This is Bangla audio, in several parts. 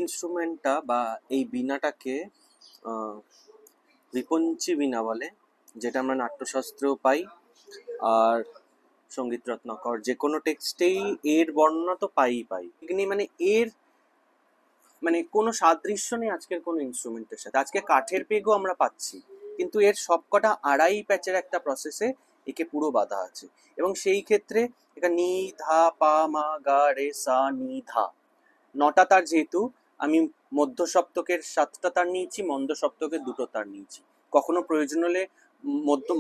ইনস্ট্রুমেন্টটা বা এই বীণাটাকে বিপঞ্চি বীণা বলে, যেটা আমরা নাট্যশাস্ত্রেও পাই আর সঙ্গীত রত্নাকর যে কোনো টেক্সটেই এর বর্ণনা তো পাই মানে এর মানে কোনো সাদৃশ্য নেই আজকের কোনো ইনস্ট্রুমেন্টের সাথে। আজকে কাঠের পেগও আমরা পাচ্ছি, কিন্তু এর সবকটা আড়াই প্যাচের একটা প্রসেসে একে পুরো বাঁধা আছে। এবং সেই ক্ষেত্রে এটা নি ধা পা মা গা রে সা নি ধা, নটা তার যেহেতু আমি মধ্য সপ্তকের 7টা তার নিয়েছি, মন্দ সপ্তকের 2টো তার নিয়েছি। কখনো প্রয়োজন হলে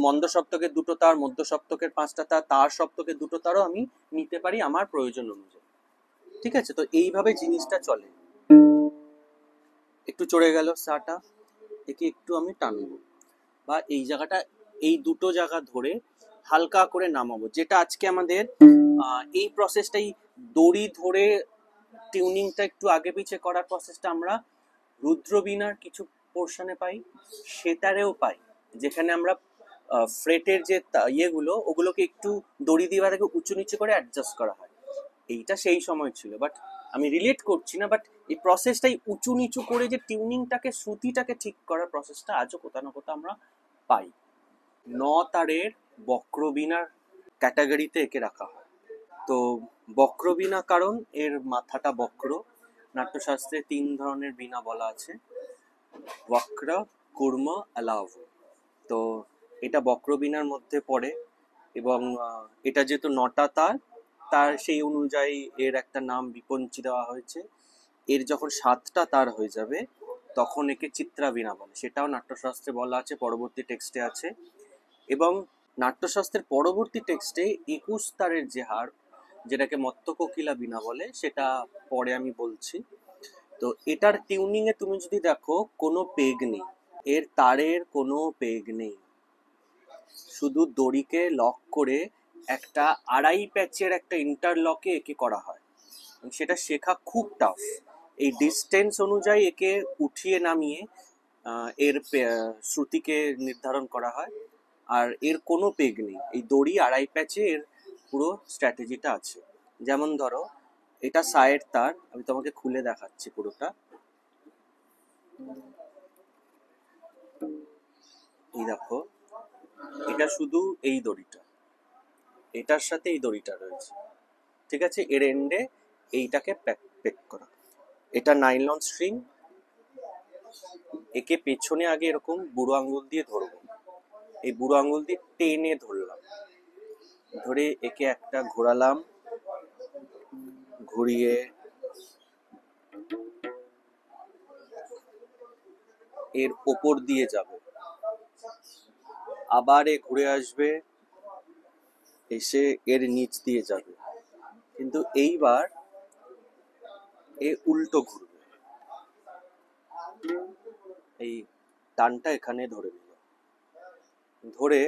মন্দ সপ্তকের 2টো তার, মধ্য সপ্তকের 5টা তার, তার সপ্তকের 2টো তারও আমি নিতে পারি আমার প্রয়োজন অনুযায়ী। ঠিক আছে, তো এইভাবে জিনিসটা চলে। একটু চড়ে গেল সাটা, একে একটু আমি টানবো বা এই জায়গাটা, এই দুটো জায়গা ধরে হালকা করে নামাবো, যেটা আজকে আমাদের এই প্রসেসটাই দড়ি ধরে টিউনিংটা একটু আগে পিছে করার প্রসেসটা আমরা রুদ্রবীণার কিছু পোর্শনে পাই, সেতারেও পাই, যেখানে আমরা ফ্রেটের যে ইয়েগুলো ওগুলোকে একটু দড়ি দিয়ে তাকে উঁচু নিচু করে অ্যাডজাস্ট করা হয়। এইটা সেই সময় ছিল, বাট আমি রিলেট করছি না, বাট এই প্রসেসটাই উঁচু নিচু করে যে টিউনিংটাকে, শ্রুতিটাকে ঠিক করার প্রসেসটা আজও কোথাও না কোথাও আমরা পাই। ন তারের বক্রবীণার ক্যাটাগরিতে একে রাখা হয়। তো বক্রবীণা কারণ এর মাথাটা বক্র। নাট্যশাস্ত্রে 3 ধরনের বীণা বলা আছে, বক্র, কুর্ম, আলাভ। তো এটা বক্রবীণার মধ্যে পড়ে এবং এটা যেহেতু 9টা তার, তার সেই অনুযায়ী এর একটা নাম বিপঞ্চি দেওয়া হয়েছে। এর যখন 7টা তার হয়ে যাবে তখন একে চিত্রাবীণা বলে, সেটাও নাট্যশাস্ত্রে বলা আছে, পরবর্তী টেক্সটে আছে। এবং নাট্যশাস্ত্রের পরবর্তী টেক্সটে 21 তারের যে হার, যেটাকে মত্তকোকিলা বীণা বলে, সেটা পরে আমি বলছি। তো এটার টিউনিং এ তুমি যদি দেখো কোনো পেগ নেই, এর তারের কোনো পেগ নেই, শুধু দড়িকে লক করে একটা আড়াই প্যাচের একটা ইন্টারলকে একে করা হয়। সেটা শেখা খুব টাফ। এই ডিস্টেন্স অনুযায়ী একে উঠিয়ে নামিয়ে এর শ্রুতিকে নির্ধারণ করা হয়। আর এর কোনো পেগ নেই, এই দড়ি আড়াই প্যাচে এর পুরো স্ট্র্যাটেজিটা আছে। যেমন ধরো এটা সায়ের তার, আমি তোমাকে খুলে দেখাচ্ছি পুরোটা। এই দেখো, এটা শুধু এই দড়িটা, এটার সাথে এই দড়িটা রয়েছে, ঠিক আছে, এর এন্ডে এইটাকে পেক করা। এটা নাইলন স্ট্রিং, একে পেছনে আগে এরকম বুড়ো আঙ্গুল দিয়ে ধরবো, এই বুড়ো আঙ্গুল দিয়ে টেনে ধরলাম, ধরে একে একটা ঘোরালাম, ঘুরিয়ে এর ওপর দিয়ে যাবে, আবার এ ঘুরে আসবে, এসে এর নিচ দিয়ে যাবে, কিন্তু এইবার এ উল্টো ঘুরবে। এই টানটা এখানে ধরে নিল, ধরে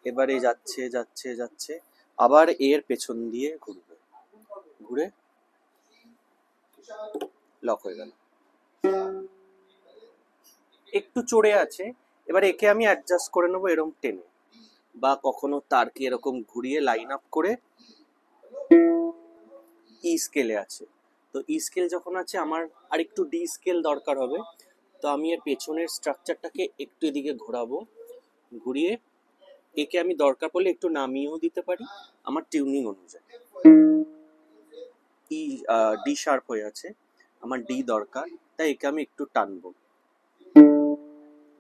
এবারে যাচ্ছে যাচ্ছে যাচ্ছে, আবার এর পেছন দিয়ে ঘুরবে, ঘুরে লক হয়ে গেল। একটু চড়ে আছে, এবার একে আমি অ্যাডজাস্ট করে নেবো এরকম টেনে, বা কখনো তারকে এরকম ঘুরিয়ে লাইন আপ করে। ই স্কেলে আছে, তো ই স্কেল যখন আছে আমার আর একটু ডি স্কেল দরকার হবে, তো আমি এর পেছনের স্ট্রাকচারটাকে একটু এদিকে ঘোরাবো, ঘুরিয়ে একে আমি দরকার পড়লে একটু নামিয়েও দিতে পারি আমার টিউনিং অনুযায়ী। ই ডি শার্প হয়ে আছে, আমার ডি দরকার, তাই একে আমি একটু টানবো,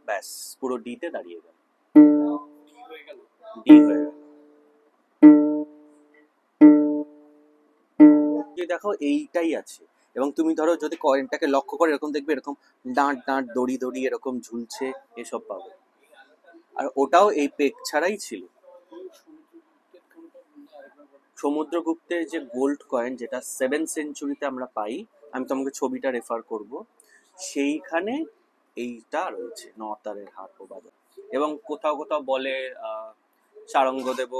ব্যাস পুরো ডিতে দাঁড়িয়ে গেল, ডি হয়ে গেল। দেখো এইটাই আছে। এবং তুমি ধরো যদি কয়েনটাকে লক্ষ্য করে এরকম দেখবে, এরকম ডাঁট ডাঁট দড়ি দড়ি এরকম ঝুলছে, এসব পাবে। আর ওটাও এই পেগ ছাড়াই ছিল। সমুদ্রগুপ্তের যে গোল্ড কয়েন, যেটা 7th সেঞ্চুরিতে আমরা পাই, আমি তোমাকে ছবিটা রেফার করব, সেইখানে এইটা রয়েছে, 9 তারের হার বাজার। এবং কোথাও কোথাও বলে সারঙ্গদেব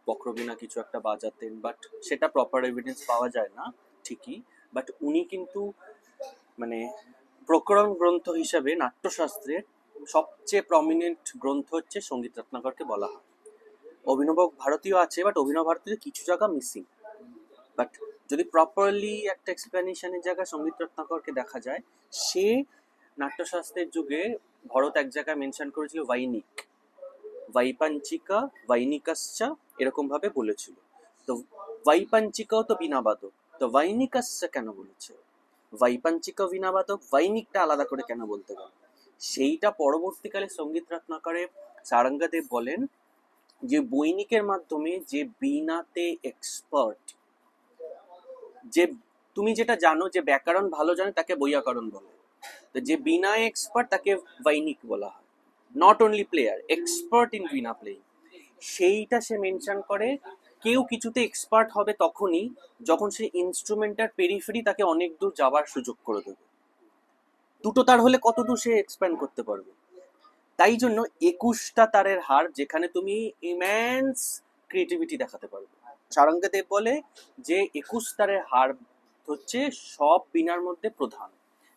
বক্রবীণা কিছু একটা বাজাতেন, বাট সেটা প্রপার এভিডেন্স পাওয়া যায় না ঠিকই। বাট উনি কিন্তু মানে প্রকরণ গ্রন্থ হিসাবে নাট্যশাস্ত্রের সবচেয়ে প্রমিনেন্ট গ্রন্থ হচ্ছে সঙ্গীত রত্নাকরকে বলা হয়। অভিনব ভারতীয় আছে, বাট অভিনব ভারতীয় কিছু জায়গা মিসিং, বাট যদি প্রপারলি একটা এক্সপ্লেনেশনের জায়গায় সঙ্গীত রত্নাকরকে দেখা যায়, সে নাট্যশাস্ত্রের যুগে ভরত এক জায়গায় মেনশন করেছিল বৈনিক, বৈপঞ্চিকা বৈনিকশ্চ, এরকম ভাবে বলেছিল। তো বৈপঞ্চিকাও তো বীণাবাদক, তো বৈনিকশ্চ কেন বলেছে? বৈপঞ্চিকা বীণাবাদক, বৈনিকটা আলাদা করে কেন বলতে গেল? সেইটা পরবর্তীকালে সঙ্গীত রত্নাকরে সারঙ্গদেব বলেন যে বৈনিকের মাধ্যমে যে বীণাতে এক্সপার্ট, যে তুমি যেটা জানো যে ব্যাকরণ ভালো জানে তাকে বৈয়াকরণ বলে, তো যে বীণায় এক্সপার্ট তাকে বৈনিক বলা হয়। Not only player, expert in veena playing. সেইটা সে মেনশন করে কেউ কিছুতে এক্সপার্ট হবে তখনই যখন সে ইনস্ট্রুমেন্টার পেরিফেরি তাকে অনেক দূর যাওয়ার সুযোগ করে দেবে। দুটো তার হলে কত দূর সে এক্সপ্যান্ড করতে পারবে। তাই জন্য 21টা তারের হার, যেখানে তুমি ইমেন্স ক্রিয়েটিভিটি দেখাতে পারবে। সারঙ্গদেব বলে যে 21 তারের হার হচ্ছে সব বীণার মধ্যে প্রধান।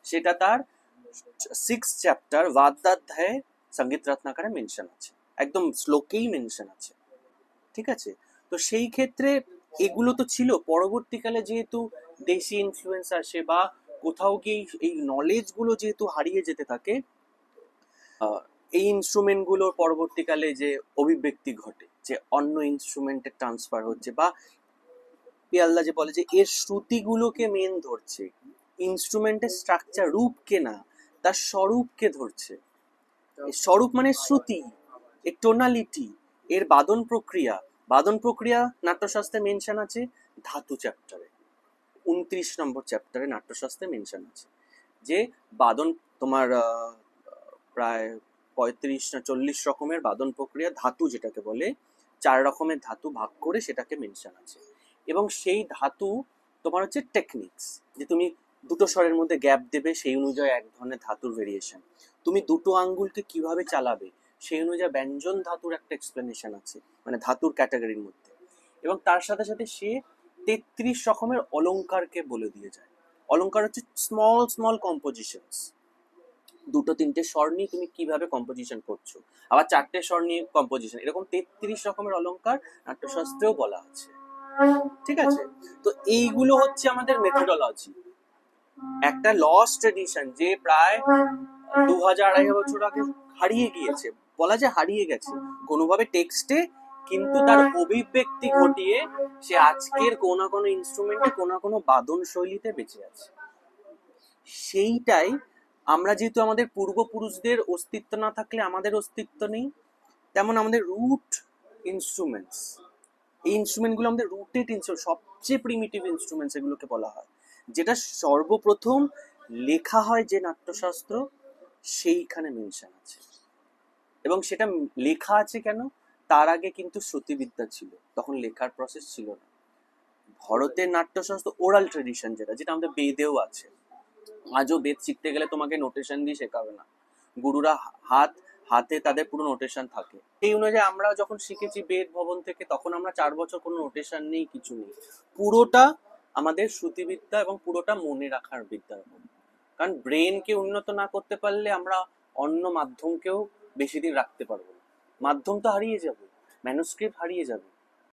সেটা তার 6th চ্যাপ্টার বাদ্যাধ্যায়ে সঙ্গীত রত্নাকরে মেনশন আছে, একদম শ্লোকেই মেনশন আছে। ঠিক আছে, তো সেই ক্ষেত্রে এগুলো তো ছিল। পরবর্তীকালে যেহেতু দেশি ইনফ্লুয়েন্স আসে বা কোথাও গিয়ে এই নলেজ গুলো যেহেতু হারিয়ে যেতে থাকে, এই ইনস্ট্রুমেন্ট গুলোর পরবর্তীকালে যে অভিব্যক্তি ঘটে, যে অন্য ইনস্ট্রুমেন্টের ট্রান্সফার হচ্ছে, বা পিয়াল্লা যে বলে যে এর শ্রুতিগুলোকে মেন ধরছে, ইনস্ট্রুমেন্টের স্ট্রাকচার রূপকে না, তার স্বরূপকে ধরছে। স্বরূপ মানে শ্রুতি, এর টোনালিটি, এর বাদন প্রক্রিয়া। বাদন প্রক্রিয়া নাট্যশাস্ত্রে মেনশন আছে ধাতু চ্যাপ্টারে, 29 নম্বর চ্যাপ্টারে নাট্যশাস্ত্রে মেনশন আছে যে বাদন তোমার প্রায় 35 না 40 রকমের বাদন প্রক্রিয়া, ধাতু যেটাকে বলে 4 রকমের ধাতু ভাগ করে সেটাকে মেনশন আছে। এবং সেই ধাতু তোমার হচ্ছে টেকনিক্স, যে তুমি দুটো স্বরের মধ্যে গ্যাপ দেবে, সেই অনুযায়ী এক ধরনের ধাতুর ভেরিয়েশন। তুমি দুটো আঙ্গুলকে কিভাবে চালাবে সেই অনুযায়ী ব্যঞ্জন ধাতুর একটা এক্সপ্লেনেশন আছে, মানে ধাতুর ক্যাটাগরির মধ্যে। এবং তার সাথে সাথে সে 33 রকমের অলংকারকে বলে দিয়ে যায়। অলংকার হচ্ছে স্মল স্মল কম্পোজিশনস, দুটো তিনটে স্বর নিয়ে তুমি কিভাবে কম্পোজিশন করছো, আবার 4টে স্বর নিয়ে কম্পোজিশন, এরকম 33 রকমের অলংকার নাট্যশাস্ত্রেও বলা আছে। ঠিক আছে, তো এইগুলো হচ্ছে আমাদের মেথোডোলজি। একটা লস্ট ট্রেডিশন, যে প্রায় 2000-2500 বছর আগে হারিয়ে গিয়েছে, বলা যায় হারিয়ে গেছে কোনোভাবে টেক্সটে, কিন্তু তার অভিব্যক্তি ঘটিয়ে সে আজকের কোনো কোনো ইনস্ট্রুমেন্টে কোনো কোনো বাদন শৈলীতে বেঁচে আছে। সেইটাই আমরা, যেহেতু আমাদের পূর্বপুরুষদের অস্তিত্ব না থাকলে আমাদের অস্তিত্ব নেই, তেমন আমাদের রুট ইনস্ট্রুমেন্টস, এই ইনস্ট্রুমেন্টগুলো আমাদের রুটেড ইনস্ট্রুমেন্ট, সবচেয়ে প্রিমিটিভ ইনস্ট্রুমেন্টস এগুলোকে বলা হয়। যেটা সর্বপ্রথম লেখা হয় যে নাট্যশাস্ত্র, সেইখানে মেনশন আছে। এবং সেটা লেখা আছে কেন? তার আগে কিন্তু শ্রুতিবিদ্যা ছিল, তখন লেখার প্রসেস ছিল না। ভরতের নাট্যশাস্ত্র ওরাল ট্রেডিশন, যেটা যেটা আমাদের বেদেও আছে। আজও বেদ শিখতে গেলে তোমাকে নোটেশন দিয়ে শেখাবে না, গুরুরা হাতে তাদের পুরো নোটেশন থাকে। এই অনুযায়ী আমরা যখন শিখেছি বেদ ভবন থেকে, তখন আমরা 4 বছর কোনো নোটেশন নেই, কিছু নেই, পুরোটা আমাদের শ্রুতিবিদ্যা এবং পুরোটা মনে রাখার বিদ্যার উপর। কারণ ব্রেনকে উন্নত না করতে পারলে আমরা অন্য মাধ্যমকেও বেশি দিন রাখতে পারবো না। মাধ্যম তো হারিয়ে যাবে, ম্যানুস্ক্রিপ্ট হারিয়ে যাবে,